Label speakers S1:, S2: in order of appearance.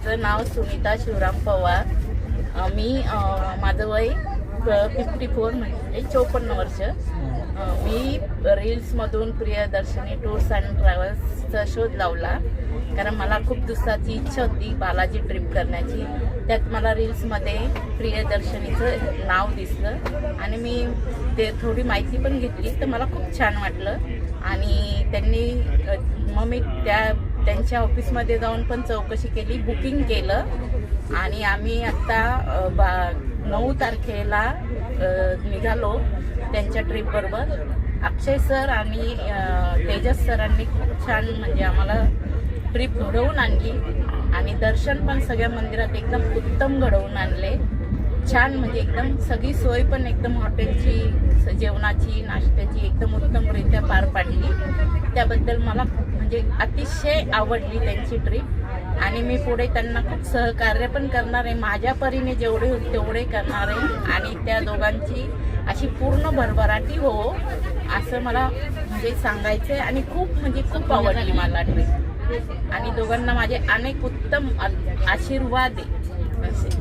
S1: माझं नाव सुनीता शिवराम पवार. मी माझं वय 54 म्हणजे 54 वर्ष. मी रील्समधून प्रियदर्शनी टूर्स अँड ट्रॅव्हल्सचा शोध लावला, कारण मला खूप दिवसाची इच्छा होती बालाजी ट्रिप करण्याची. त्यात मला रील्समध्ये प्रियदर्शनीचं नाव दिसलं आणि मी ते थोडी माहिती पण घेतली, तर मला खूप छान वाटलं. आणि मग मी त्यांच्या ऑफिसमध्ये जाऊन पण चौकशी केली, बुकिंग केलं आणि आम्ही आत्ता 9 तारखेला निघालो त्यांच्या ट्रिपबरोबर. अक्षय सर आणि तेजस सरांनी खूप छान म्हणजे आम्हाला ट्रिप घडवून आणली आणि दर्शन पण सगळ्या मंदिरात एकदम उत्तम घडवून आणले. छान म्हणजे एकदम सगळी सोय पण एकदम हॉटेलची, जेवणाची, नाश्त्याची एकदम उत्तमरित्या पार पाडली. त्याबद्दल मला म्हणजे अतिशय आवडली त्यांची ट्रिप आणि मी पुढे त्यांना खूप सहकार्य पण करणार आहे. माझ्या परीने जेवढे होते तेवढे करणार आहे आणि त्या दोघांची अशी पूर्ण भरभराटी हो असं मला म्हणजे सांगायचं आहे. आणि खूप आवडली मला ट्रिप आणि दोघांना माझे अनेक उत्तम आशीर्वाद आहे.